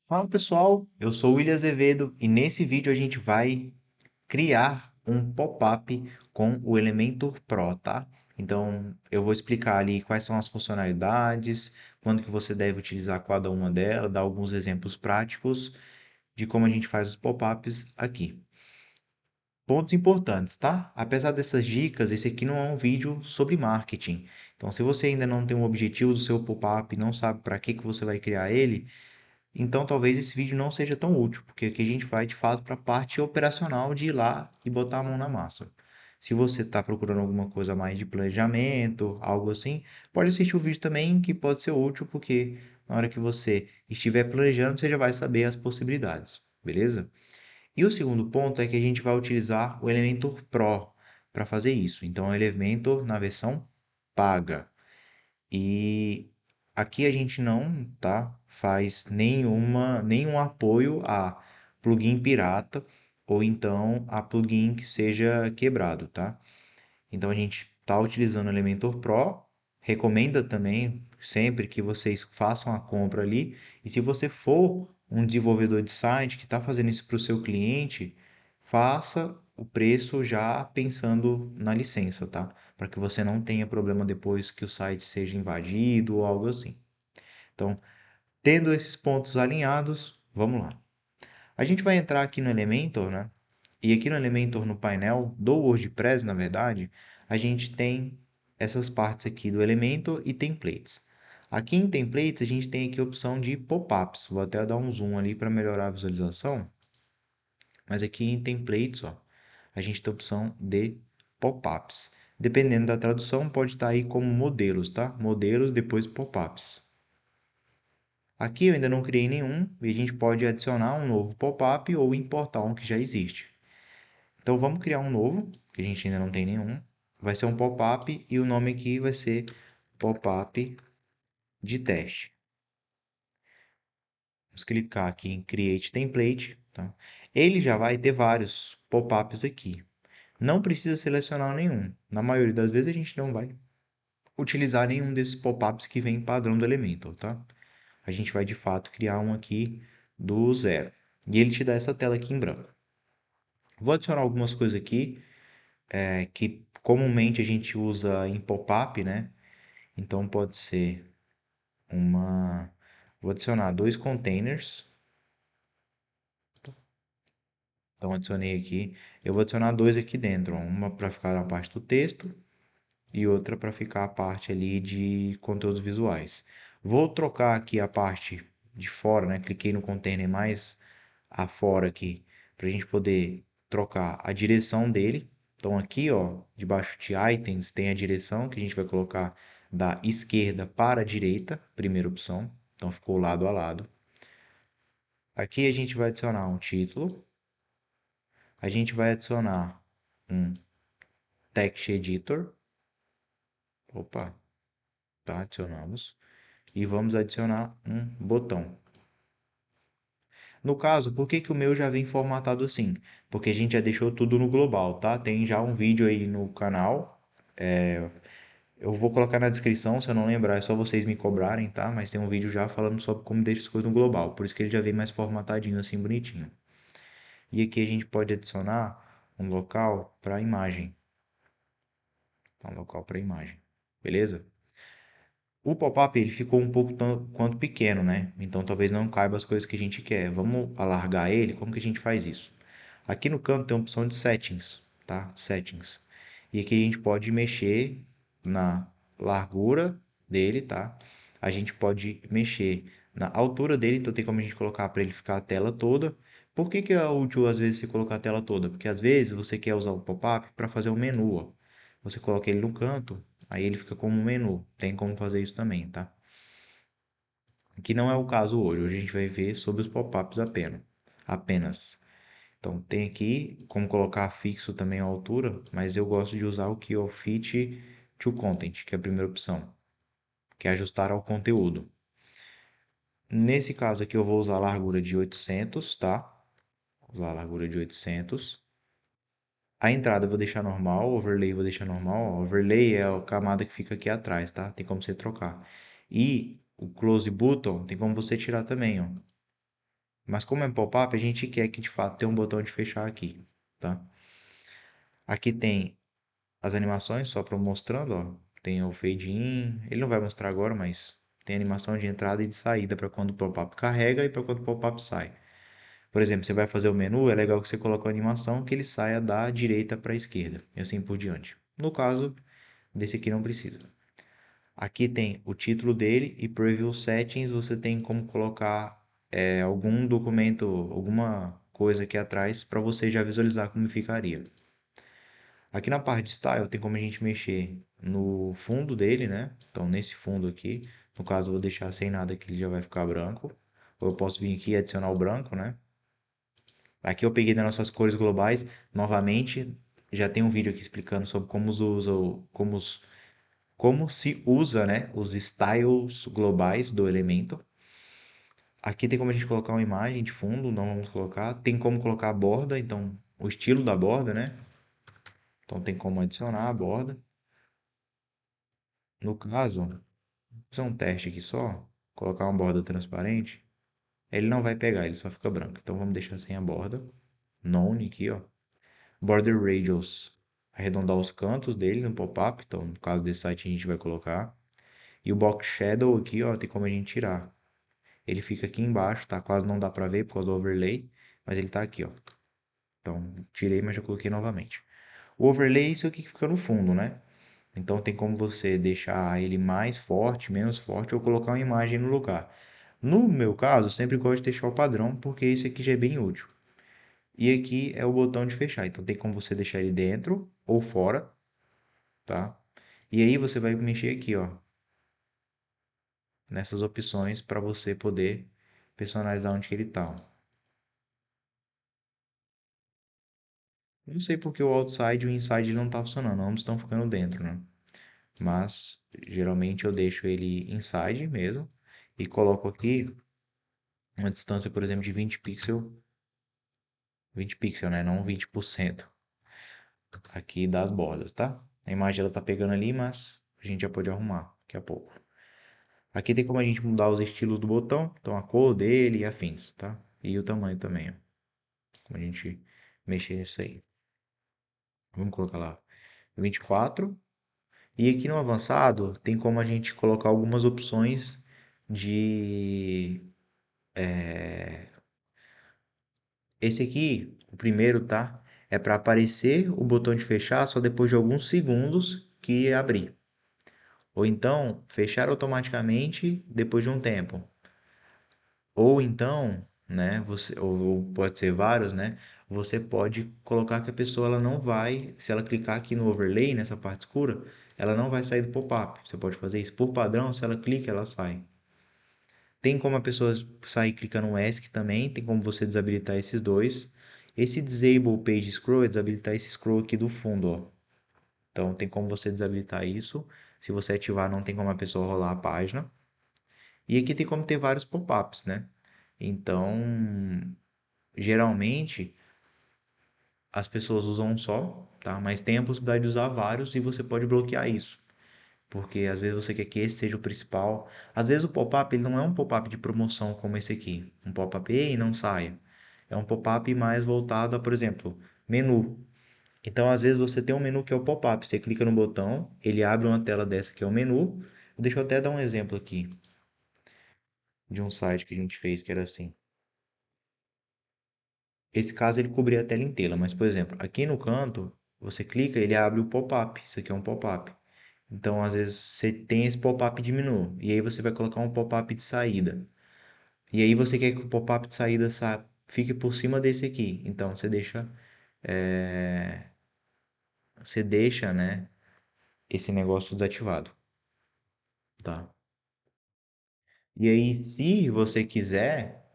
Fala pessoal, eu sou o William Azevedo e nesse vídeo a gente vai criar um pop-up com o Elementor Pro, tá? Então eu vou explicar ali quais são as funcionalidades, quando que você deve utilizar cada uma delas, dar alguns exemplos práticos de como a gente faz os pop-ups aqui. Pontos importantes, tá? Apesar dessas dicas, esse aqui não é um vídeo sobre marketing. Então, se você ainda não tem um objetivo do seu pop-up, não sabe para que você vai criar ele, então talvez esse vídeo não seja tão útil, porque aqui a gente vai de fato para a parte operacional de ir lá e botar a mão na massa. Se você está procurando alguma coisa mais de planejamento, algo assim, pode assistir o vídeo também, que pode ser útil, porque na hora que você estiver planejando, você já vai saber as possibilidades, beleza? E o segundo ponto é que a gente vai utilizar o Elementor Pro para fazer isso. Então, é o Elementor na versão paga. E aqui a gente não, tá, faz nenhum apoio a plugin pirata ou então a plugin que seja quebrado, tá? Então a gente está utilizando o Elementor Pro, recomenda também sempre que vocês façam a compra ali. E se você for um desenvolvedor de site que está fazendo isso para o seu cliente, faça o preço já pensando na licença, tá? Para que você não tenha problema depois que o site seja invadido ou algo assim. Então, tendo esses pontos alinhados, vamos lá. A gente vai entrar aqui no Elementor, né? E aqui no Elementor, no painel do WordPress, na verdade, a gente tem essas partes aqui do Elementor e templates. Aqui em templates, a gente tem aqui a opção de pop-ups. Vou até dar um zoom ali para melhorar a visualização. Mas aqui em templates, ó, a gente tem a opção de pop-ups. Dependendo da tradução, pode estar aí como modelos, tá? Modelos, depois pop-ups. Aqui eu ainda não criei nenhum e a gente pode adicionar um novo pop-up ou importar um que já existe. Então vamos criar um novo, que a gente ainda não tem nenhum. Vai ser um pop-up e o nome aqui vai ser pop-up de teste. Vamos clicar aqui em Create Template. Tá? Ele já vai ter vários pop-ups aqui. Não precisa selecionar nenhum. Na maioria das vezes a gente não vai utilizar nenhum desses pop-ups que vem padrão do Elementor, tá? A gente vai de fato criar um aqui do zero. E ele te dá essa tela aqui em branco. Vou adicionar algumas coisas aqui que comumente a gente usa em pop-up, né? Então pode ser uma. Vou adicionar dois containers. Então adicionei aqui. Eu vou adicionar dois aqui dentro, ó. Uma para ficar na parte do texto e outra para ficar a parte ali de conteúdos visuais. Vou trocar aqui a parte de fora, né? Cliquei no container mais afora aqui para a gente poder trocar a direção dele. Então aqui, ó, debaixo de items tem a direção que a gente vai colocar da esquerda para a direita, primeira opção. Então ficou lado a lado. Aqui a gente vai adicionar um título. A gente vai adicionar um text editor. Opa, tá, adicionamos. E vamos adicionar um botão. No caso, por que que o meu já vem formatado assim? Porque a gente já deixou tudo no global, tá? Tem já um vídeo aí no canal. Eu vou colocar na descrição, se eu não lembrar, é só vocês me cobrarem, tá? Mas tem um vídeo já falando sobre como deixa as coisas no global. Por isso que ele já vem mais formatadinho assim, bonitinho. E aqui a gente pode adicionar um local para imagem. Tá, um local para imagem. Beleza? O pop-up ele ficou um pouco quanto pequeno, né? Então talvez não caiba as coisas que a gente quer. Vamos alargar ele? Como que a gente faz isso? Aqui no canto tem a opção de settings, tá? Settings. E aqui a gente pode mexer na largura dele, tá? A gente pode mexer na altura dele, então tem como a gente colocar para ele ficar a tela toda. Por que que é útil às vezes você colocar a tela toda? Porque às vezes você quer usar o pop-up para fazer um menu, ó. Você coloca ele no canto, aí ele fica como um menu. Tem como fazer isso também, tá? Que não é o caso hoje. Hoje a gente vai ver sobre os pop-ups apenas. Então tem aqui como colocar fixo também a altura, mas eu gosto de usar o que é o Fit to Content, que é a primeira opção, que é ajustar ao conteúdo. Nesse caso aqui eu vou usar a largura de 800, tá? Vou usar a largura de 800. A entrada eu vou deixar normal, o overlay eu vou deixar normal. O overlay é a camada que fica aqui atrás, tá? Tem como você trocar. E o close button tem como você tirar também, ó. Mas como é pop-up, a gente quer que de fato tenha um botão de fechar aqui, tá? Aqui tem as animações, só para mostrando, ó. Tem o fade in, ele não vai mostrar agora, mas tem animação de entrada e de saída para quando o pop-up carrega e para quando o pop-up sai. Por exemplo, você vai fazer o menu, é legal que você coloque a animação que ele saia da direita para a esquerda, e assim por diante. No caso, desse aqui não precisa. Aqui tem o título dele e Preview Settings, você tem como colocar algum documento, alguma coisa aqui atrás para você já visualizar como ficaria. Aqui na parte de Style tem como a gente mexer no fundo dele, né? Então nesse fundo aqui, no caso eu vou deixar sem nada que ele já vai ficar branco. Ou eu posso vir aqui e adicionar o branco, né? Aqui eu peguei das nossas cores globais, novamente, já tem um vídeo aqui explicando sobre como usa, como se usa, né, os styles globais do elemento. Aqui tem como a gente colocar uma imagem de fundo, não vamos colocar. Tem como colocar a borda, então o estilo da borda, né? Então tem como adicionar a borda. No caso, vou fazer um teste aqui só, colocar uma borda transparente, ele não vai pegar, ele só fica branco. Então vamos deixar sem a borda. None aqui, ó. Border Radius, arredondar os cantos dele no pop-up, então no caso desse site a gente vai colocar. E o Box Shadow aqui, ó, tem como a gente tirar. Ele fica aqui embaixo, tá? Quase não dá pra ver por causa do overlay, mas ele tá aqui, ó. Então, tirei, mas já coloquei novamente. O overlay é isso aqui que fica no fundo, né? Então tem como você deixar ele mais forte, menos forte ou colocar uma imagem no lugar. No meu caso, eu sempre gosto de deixar o padrão, porque esse aqui já é bem útil. E aqui é o botão de fechar, então tem como você deixar ele dentro ou fora, tá? E aí você vai mexer aqui, ó, nessas opções para você poder personalizar onde que ele tá. Não sei porque o outside e o inside ele não tá funcionando, ambos estão ficando dentro, né? Mas geralmente eu deixo ele inside mesmo e coloco aqui uma distância, por exemplo, de 20 pixels, né? Não 20% aqui das bordas, tá? A imagem ela tá pegando ali, mas a gente já pode arrumar daqui a pouco. Aqui tem como a gente mudar os estilos do botão, então a cor dele e afins, tá? E o tamanho também, ó. Como a gente mexer nisso aí. Vamos colocar lá 24. E aqui no avançado tem como a gente colocar algumas opções de esse aqui, o primeiro, tá? É para aparecer o botão de fechar só depois de alguns segundos que abrir. Ou então, fechar automaticamente depois de um tempo. Ou então, né, ou pode ser vários, né? Você pode colocar que a pessoa ela não vai, se ela clicar aqui no overlay, nessa parte escura, ela não vai sair do pop-up. Você pode fazer isso. Por padrão, se ela clica, ela sai. Tem como a pessoa sair clicando no ESC também, tem como você desabilitar esses dois. Esse Disable Page Scroll é desabilitar esse scroll aqui do fundo, ó. Então tem como você desabilitar isso. Se você ativar, não tem como a pessoa rolar a página. E aqui tem como ter vários pop-ups, né? Então, geralmente as pessoas usam um só, tá? Mas tem a possibilidade de usar vários e você pode bloquear isso. Porque às vezes você quer que esse seja o principal. Às vezes o pop-up ele não é um pop-up de promoção como esse aqui. Um pop-up, ei, não saia. É um pop-up mais voltado a, por exemplo, menu. Então, às vezes você tem um menu que é o pop-up. Você clica no botão, ele abre uma tela dessa que é o menu. Deixa eu até dar um exemplo aqui de um site que a gente fez que era assim. Esse caso ele cobria a tela inteira, mas por exemplo, aqui no canto, você clica, ele abre o pop-up. Isso aqui é um pop-up. Então, às vezes você tem esse pop-up de menu e aí você vai colocar um pop-up de saída. E aí você quer que o pop-up de saída fique por cima desse aqui. Então, você deixa, né, esse negócio desativado, tá? E aí, se você quiser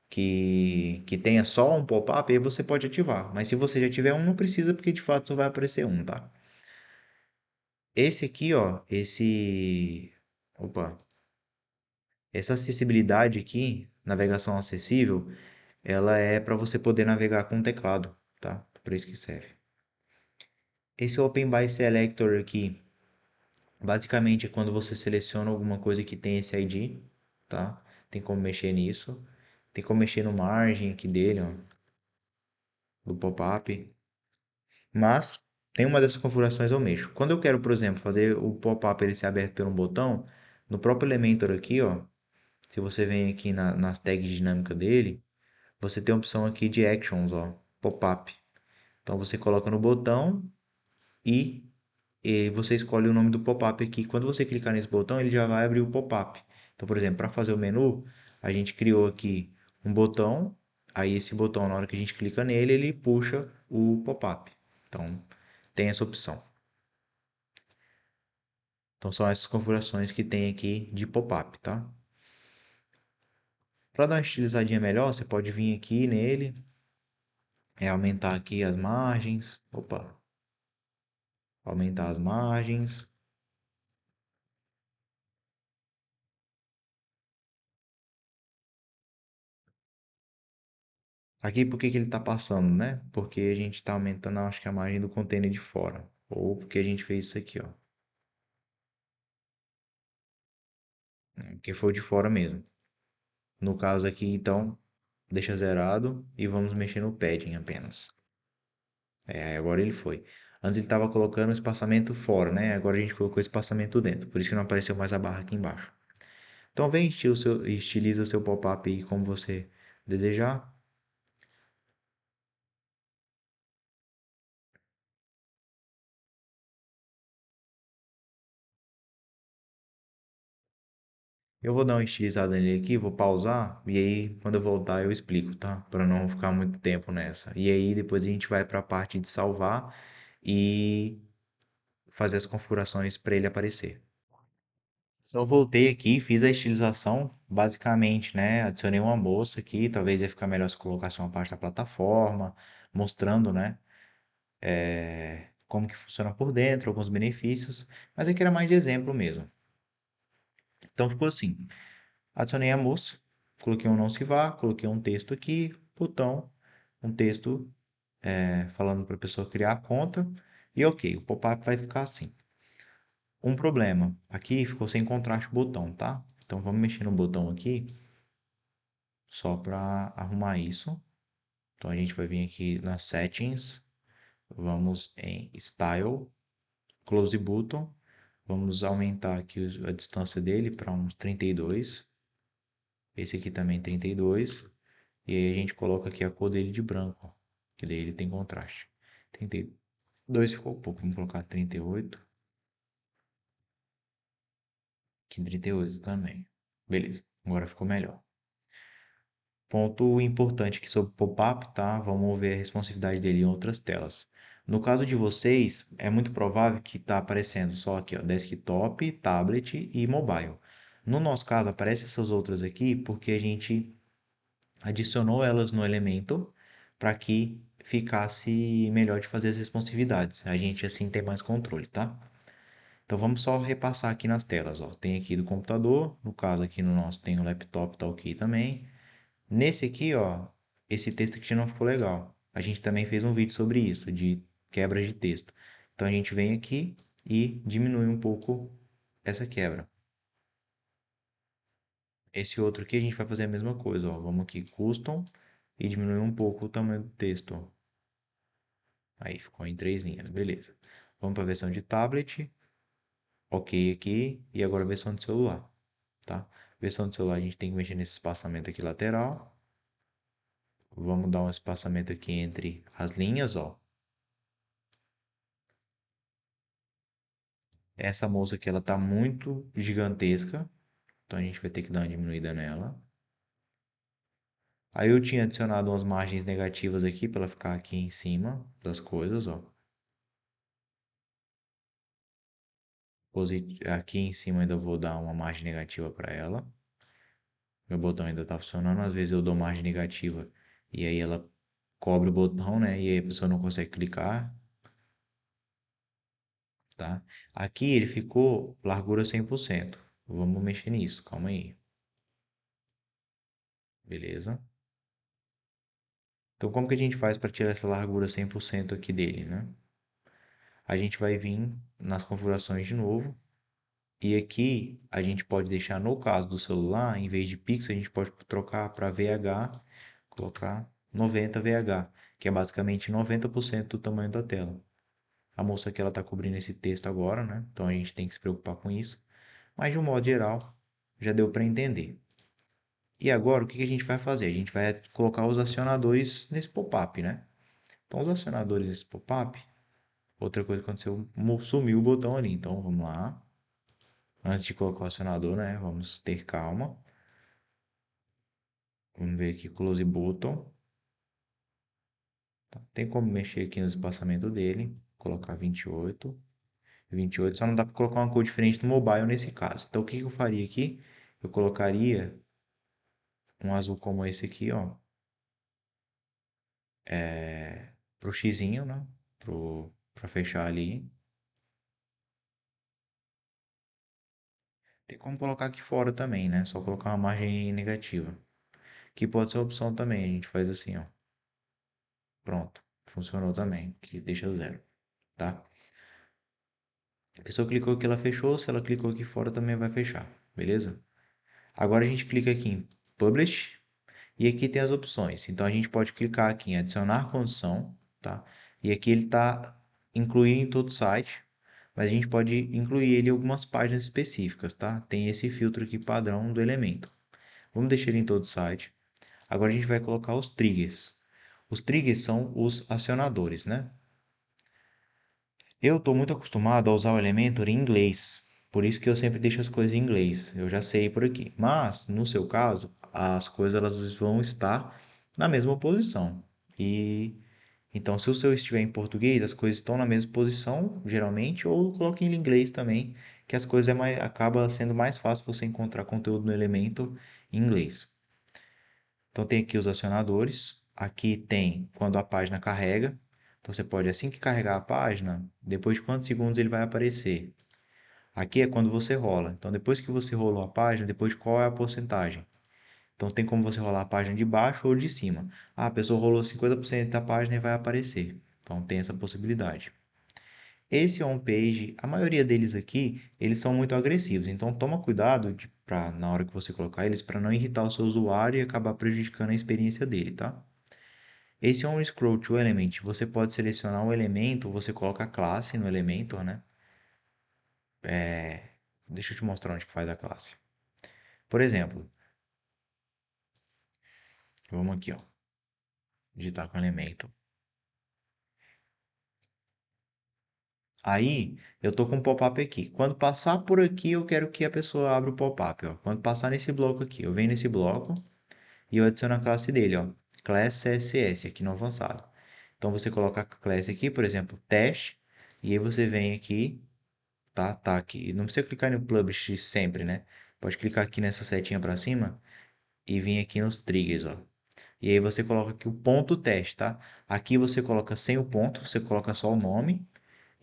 que tenha só um pop-up, aí você pode ativar. Mas se você já tiver um, não precisa, porque de fato só vai aparecer um, tá? Esse aqui, ó, opa, essa acessibilidade aqui, navegação acessível, ela é para você poder navegar com o teclado, tá? Por isso que serve. Esse Open by Selector aqui, basicamente é quando você seleciona alguma coisa que tem esse ID, tá? Tem como mexer nisso. Tem como mexer no margem aqui dele, ó, do pop-up. Mas tem uma dessas configurações eu mexo. Quando eu quero, por exemplo, fazer o pop-up ele ser aberto por um botão, no próprio Elementor aqui, ó, se você vem aqui nas tags dinâmicas dele, você tem a opção aqui de actions, ó, pop-up. Então você coloca no botão e, e você escolhe o nome do pop-up aqui. Quando você clicar nesse botão, ele já vai abrir o pop-up. Então, por exemplo, para fazer o menu, a gente criou aqui um botão. Aí esse botão, na hora que a gente clica nele, ele puxa o pop-up. Então, tem essa opção. Então, são essas configurações que tem aqui de pop-up, tá? Para dar uma estilizadinha melhor, você pode vir aqui nele, aumentar aqui as margens. Opa, aumentar as margens. Aqui por que que ele está passando, né? Porque a gente está aumentando, acho que a margem do container de fora. Ou porque a gente fez isso aqui, ó. Porque foi o de fora mesmo. No caso aqui, então, deixa zerado e vamos mexer no padding apenas. Agora ele foi. Antes ele estava colocando o espaçamento fora, né? Agora a gente colocou o espaçamento dentro. Por isso que não apareceu mais a barra aqui embaixo. Então vem, estiliza seu pop-up aí como você desejar. Eu vou dar uma estilizada nele aqui, vou pausar e aí quando eu voltar eu explico, tá? Para não ficar muito tempo nessa. E aí depois a gente vai para a parte de salvar e fazer as configurações para ele aparecer. Então, eu voltei aqui, fiz a estilização, basicamente, né? Adicionei uma moça aqui, talvez ia ficar melhor se colocasse uma parte da plataforma, mostrando, né? Como que funciona por dentro, alguns benefícios, mas aqui era mais de exemplo mesmo. Então ficou assim. Adicionei a moça, coloquei um não se vá, coloquei um texto aqui, botão, um texto falando para a pessoa criar a conta e ok, o pop-up vai ficar assim. Um problema, aqui ficou sem contraste o botão, tá? Então vamos mexer no botão aqui só para arrumar isso. Então a gente vai vir aqui nas settings, vamos em style, close button, vamos aumentar aqui a distância dele para uns 32. Esse aqui também 32. E aí a gente coloca aqui a cor dele de branco, ó, que daí ele tem contraste. 32 ficou pouco, vamos colocar 38. Aqui 38 também. Beleza, agora ficou melhor. Ponto importante aqui sobre pop-up, tá? Vamos ver a responsividade dele em outras telas. No caso de vocês, é muito provável que tá aparecendo só aqui, ó, desktop, tablet e mobile. No nosso caso, aparece essas outras aqui porque a gente adicionou elas no Elementor para que ficasse melhor de fazer as responsividades. A gente assim tem mais controle, tá? Então vamos só repassar aqui nas telas, ó. Tem aqui do computador, no caso aqui no nosso tem o laptop, tá ok também. Nesse aqui, ó, esse texto aqui já não ficou legal. A gente também fez um vídeo sobre isso, de quebra de texto. Então a gente vem aqui e diminui um pouco essa quebra. Esse outro aqui a gente vai fazer a mesma coisa, ó. Vamos aqui, custom, e diminuir um pouco o tamanho do texto, ó. Aí ficou em três linhas, beleza. Vamos para a versão de tablet, ok aqui, e agora a versão de celular, tá? Versão de celular a gente tem que mexer nesse espaçamento aqui lateral. Vamos dar um espaçamento aqui entre as linhas, ó. Essa moça aqui, ela tá muito gigantesca, então a gente vai ter que dar uma diminuída nela. Aí eu tinha adicionado umas margens negativas aqui para ela ficar aqui em cima das coisas, ó. Aqui em cima ainda vou dar uma margem negativa para ela. Meu botão ainda tá funcionando, às vezes eu dou margem negativa e aí ela cobre o botão, né? E aí a pessoa não consegue clicar, tá? Aqui ele ficou largura 100%. Vamos mexer nisso, calma aí. Beleza? Então como que a gente faz para tirar essa largura 100% aqui dele, né? A gente vai vir nas configurações de novo, E aqui a gente pode deixar, no caso do celular, em vez de pixel, a gente pode trocar para VH, colocar 90 VH, que é basicamente 90% do tamanho da tela. A moça aqui ela está cobrindo esse texto agora, né? Então a gente tem que se preocupar com isso. Mas de um modo geral, já deu para entender. E agora o que que a gente vai fazer? A gente vai colocar os acionadores nesse pop-up, né? Então os acionadores nesse pop-up, outra coisa que aconteceu, sumiu o botão ali. Então vamos lá. Antes de colocar o acionador, né? Vamos ter calma. Vamos ver aqui, close button. Tá. Tem como mexer aqui no espaçamento dele. Colocar 28. 28. Só não dá para colocar uma cor diferente no mobile nesse caso. Então o que que eu faria aqui? Eu colocaria um azul como esse aqui, ó. Pro xizinho, né? Pra fechar ali. Tem como colocar aqui fora também, né? Só colocar uma margem negativa. Que pode ser uma opção também. A gente faz assim, ó. Pronto. Funcionou também. Que deixa zero, tá? A pessoa clicou aqui, ela fechou. Se ela clicou aqui fora, também vai fechar. Beleza? Agora a gente clica aqui em Publish. E aqui tem as opções. Então a gente pode clicar aqui em adicionar condição, tá? E aqui ele está incluído em todo o site, mas a gente pode incluir ele em algumas páginas específicas, tá? Tem esse filtro aqui padrão do elemento. Vamos deixar ele em todo o site. Agora a gente vai colocar os triggers. Os triggers são os acionadores, né? Eu estou muito acostumado a usar o Elementor em inglês, por isso que eu sempre deixo as coisas em inglês. Eu já sei por aqui. Mas, no seu caso, as coisas elas vão estar na mesma posição. E então, se o seu estiver em português, as coisas estão na mesma posição, geralmente, ou coloque em inglês também, que as coisas acaba sendo mais fácil você encontrar conteúdo no Elementor em inglês. Então tem aqui os acionadores. Aqui tem quando a página carrega. Então você pode, assim que carregar a página, depois de quantos segundos ele vai aparecer. Aqui é quando você rola. Então depois que você rolou a página, depois qual é a porcentagem. Então tem como você rolar a página de baixo ou de cima. Ah, a pessoa rolou 50% da página e vai aparecer. Então tem essa possibilidade. Esse on-page, a maioria deles aqui, eles são muito agressivos. Então toma cuidado na hora que você colocar eles para não irritar o seu usuário e acabar prejudicando a experiência dele, tá? Esse é um scroll to element. Você pode selecionar um elemento, você coloca a classe no Elementor, né? Deixa eu te mostrar onde que faz a classe. Por exemplo, vamos aqui, ó, digitar com elemento. Aí, eu tô com um pop-up aqui. Quando passar por aqui, eu quero que a pessoa abra o pop-up, ó. Quando passar nesse bloco aqui, eu venho nesse bloco e eu adiciono a classe dele, ó. Class CSS aqui no avançado. Então você coloca a classe aqui, por exemplo, teste, e aí você vem aqui, tá aqui. Não precisa clicar no publish sempre, né? Pode clicar aqui nessa setinha para cima e vir aqui nos triggers, ó. E aí você coloca aqui o ponto teste, tá? Aqui você coloca sem o ponto, você coloca só o nome.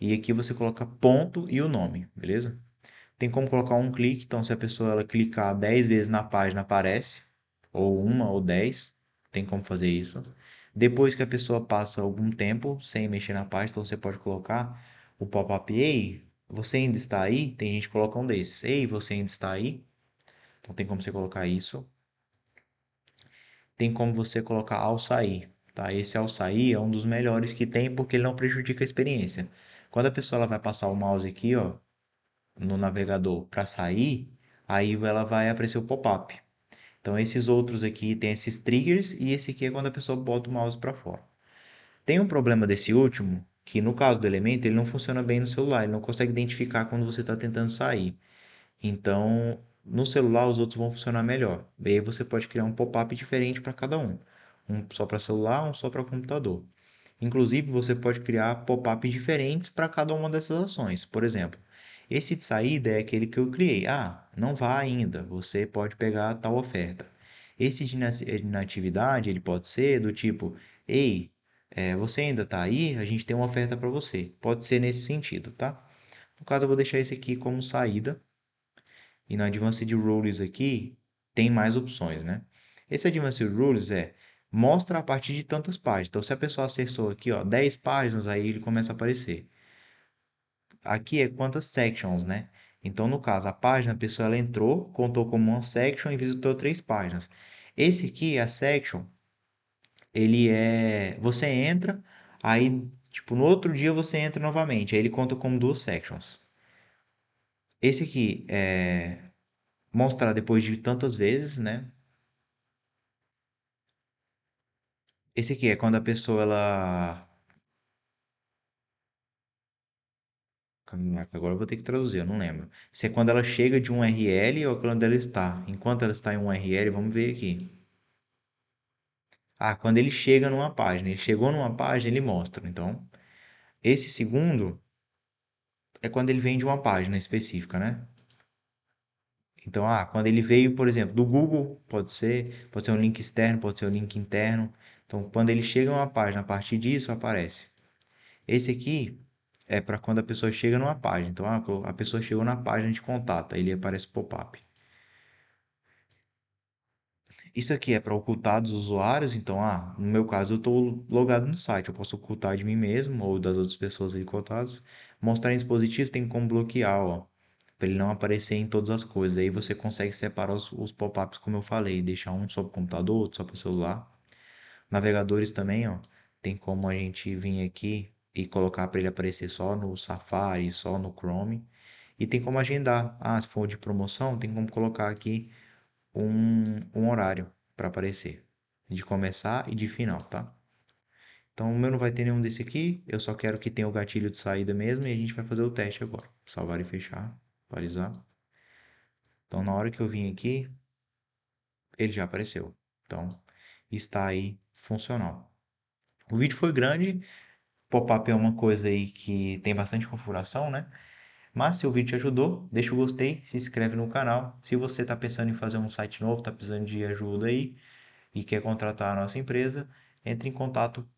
E aqui você coloca ponto e o nome, beleza? Tem como colocar um clique, então se a pessoa ela clicar 10 vezes na página aparece, ou uma ou 10, tem como fazer isso. Depois que a pessoa passa algum tempo sem mexer na página, então você pode colocar o pop-up, ei, você ainda está aí? Tem gente que coloca um desses, ei, você ainda está aí? Então tem como você colocar isso. Tem como você colocar ao sair, tá? Esse ao sair é um dos melhores que tem porque ele não prejudica a experiência. Quando a pessoa ela vai passar o mouse aqui, ó, no navegador para sair, aí ela vai aparecer o pop-up. Então esses outros aqui tem esses triggers e esse aqui é quando a pessoa bota o mouse para fora. Tem um problema desse último, que no caso do elemento ele não funciona bem no celular, ele não consegue identificar quando você está tentando sair. Então, no celular os outros vão funcionar melhor. E aí você pode criar um pop-up diferente para cada um. Um só para celular, um só para computador. Inclusive, você pode criar pop-ups diferentes para cada uma dessas ações. Por exemplo, esse de saída é aquele que eu criei. Ah, não vá ainda, você pode pegar tal oferta. Esse de inatividade, ele pode ser do tipo, ei, você ainda está aí? A gente tem uma oferta para você. Pode ser nesse sentido, tá? No caso, eu vou deixar esse aqui como saída. E no Advanced Rules aqui, tem mais opções, né? Esse Advanced Rules mostra a partir de tantas páginas. Então, se a pessoa acessou aqui, ó, 10 páginas, aí ele começa a aparecer. Aqui é quantas sections, né? Então, no caso, a página, a pessoa ela entrou, contou como uma section e visitou três páginas. Esse aqui, a section, ele é. Você entra, aí, tipo, no outro dia você entra novamente. Aí ele conta como duas sections. Esse aqui é mostrar depois de tantas vezes, né? Esse aqui é quando a pessoa ela. Caraca, agora eu vou ter que traduzir, eu não lembro. Se é quando ela chega de um URL ou quando ela está. Enquanto ela está em um URL, vamos ver aqui. Ah, quando ele chega numa página. Ele chegou numa página, ele mostra. Então, esse segundo é quando ele vem de uma página específica, né? Então, quando ele veio, por exemplo, do Google, pode ser um link externo, pode ser um link interno. Então, quando ele chega numa página, a partir disso aparece. Esse aqui é para quando a pessoa chega numa página. Então, a pessoa chegou na página de contato, aí ele aparece pop-up. Isso aqui é para ocultar dos usuários. Então, no meu caso, eu estou logado no site. Eu posso ocultar de mim mesmo ou das outras pessoas ali contadas. Mostrar em dispositivo tem como bloquear, ó, para ele não aparecer em todas as coisas. Aí você consegue separar os pop-ups, como eu falei, deixar um só para o computador, outro só para o celular. Navegadores também, ó, tem como a gente vir aqui e colocar para ele aparecer só no Safari, só no Chrome. E tem como agendar. Se for de promoção, tem como colocar aqui um horário para aparecer, de começar e de final, tá? Então o meu não vai ter nenhum desse aqui, eu só quero que tenha o gatilho de saída mesmo e a gente vai fazer o teste agora. Salvar e fechar, atualizar. Então na hora que eu vim aqui, ele já apareceu. Então está aí funcional. O vídeo foi grande, pop-up é uma coisa aí que tem bastante configuração, né? Mas se o vídeo te ajudou, deixa o gostei, se inscreve no canal. Se você está pensando em fazer um site novo, está precisando de ajuda aí, e quer contratar a nossa empresa, entre em contato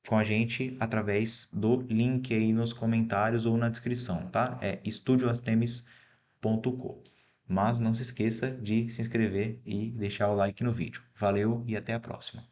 com a gente através do link aí nos comentários ou na descrição, tá? É estudioartemis.com. Mas não se esqueça de se inscrever e deixar o like no vídeo. Valeu e até a próxima.